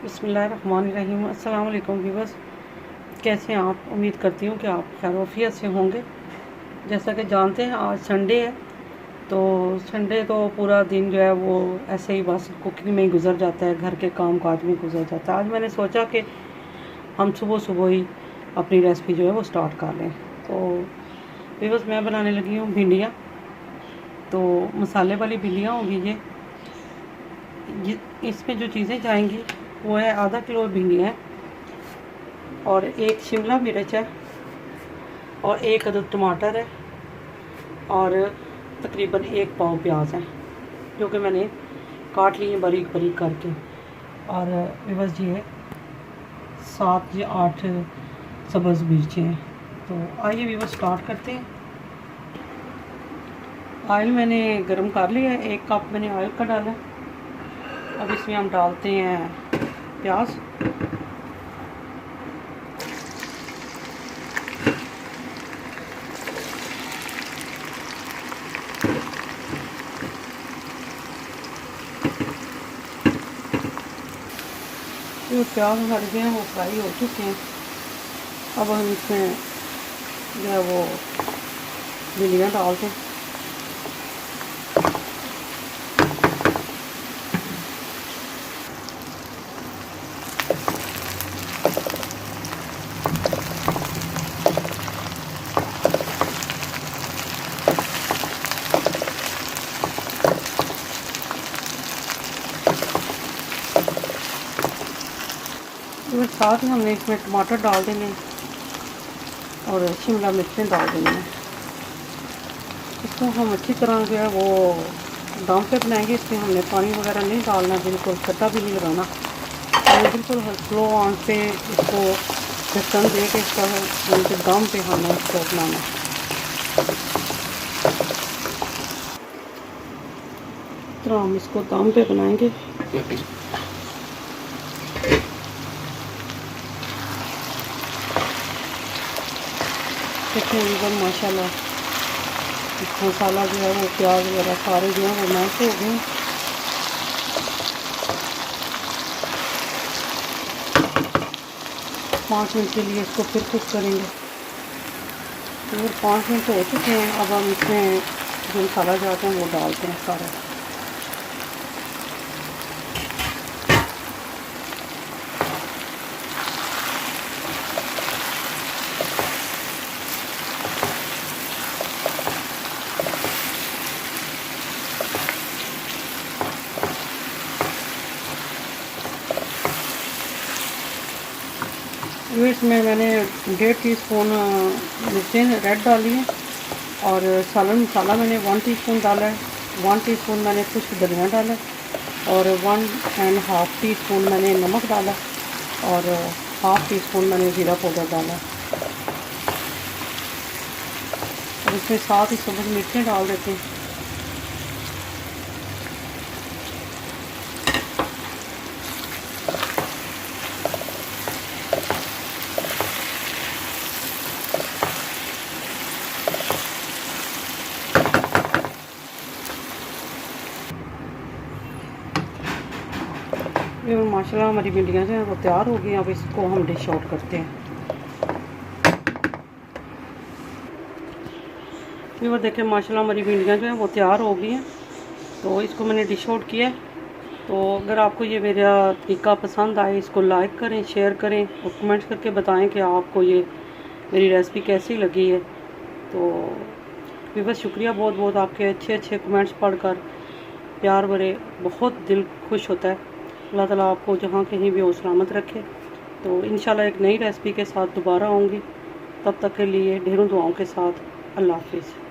बिस्मिल्लाहिर्रहमानिर्रहीम। अस्सलाम वालेकुम व्यूअर्स, कैसे हैं आप? उम्मीद करती हूँ कि आप खैर वफ़ियत से होंगे। जैसा कि जानते हैं आज संडे है, तो संडे तो पूरा दिन जो है वो ऐसे ही बस कुकिंग में ही गुजर जाता है, घर के काम काज में गुजर जाता है। आज मैंने सोचा कि हम सुबह सुबह ही अपनी रेसिपी जो है वो स्टार्ट कर लें। तो व्यूअर्स, मैं बनाने लगी हूँ भिंडियाँ। तो मसाले वाली भिंडियाँ होंगी ये इसमें जो चीज़ें जाएंगी वो है आधा किलो भिंडियाँ हैं, और एक शिमला मिर्च है, और एक अदद टमाटर है, और तकरीबन एक पाव प्याज है जो कि मैंने काट लिए बारीक बारीक करके। और बस ये 7 या 8 सब्ज़ मिर्चें हैं। तो आइए भी बस स्टार्ट करते हैं। ऑयल मैंने गरम कर लिया है, 1 कप मैंने ऑयल का डाला है। अब इसमें हम डालते हैं प्याज। जो प्याज हमारे गए हैं वो फ्राई हो चुके हैं। अब हम इसमें जो है वो भिंडियाँ डालते हैं। फिर साथ ही हमने इसमें टमाटर डाल देने और शिमला मिर्चें डाल देनी है। इसको हम अच्छी तरह जो है वो दम पे बनाएंगे। इसमें हमने पानी वगैरह नहीं डालना, बिल्कुल खट्टा भी नहीं लगाना। हमें बिल्कुल स्लो ऑन पे इसको ढक्कन दे के इसका बिल्कुल दम पे हमने इसको बनाना। तो हम इसको दम पे बनाएंगे। देखिए एकदम माशाल्लाह मसाला जो है वो प्याज वगैरह सारे जो है वो मैश हो गए। 5 मिनट के लिए इसको फिर कुक करेंगे। फिर 5 मिनट हो चुके हैं। अब हम इसमें जो मसाला जाते हैं वो डालते हैं सारा। इसमें मैंने 1.5 टीस्पून मिर्चें रेड डाली है, और सालन मसाला मैंने 1 टीस्पून डाला है। 1 टीस्पून मैंने खुश्क धनिया डाला, और 1.5 टीस्पून मैंने नमक डाला, और 1/2 टीस्पून मैंने जीरा पाउडर डाला। और इसमें साथ ही सब्ज़ मिर्चें डाल देते हैं। ये माशाल्लाह हमारी भिंडियाँ जो हैं वो तैयार हो गई। अब इसको हम डिश आउट करते हैं। ये देखें माशाल्लाह हमारी भिंडियाँ जो हैं वो तैयार हो गई हैं। तो इसको मैंने डिश आउट किया है। तो अगर आपको ये मेरा तरीका पसंद आए, इसको लाइक करें, शेयर करें और कमेंट्स करके बताएं कि आपको ये मेरी रेसिपी कैसी लगी है। तो बस शुक्रिया बहुत बहुत, आपके अच्छे अच्छे कमेंट्स पढ़कर प्यार भरे बहुत दिल खुश होता है। अल्लाह ताला आपको जहाँ कहीं भी हो सलामत रखे। तो इंशाल्लाह एक नई रेसिपी के साथ दोबारा आऊँगी। तब तक के लिए ढेरों दुआओं के साथ अल्लाह हाफिज़।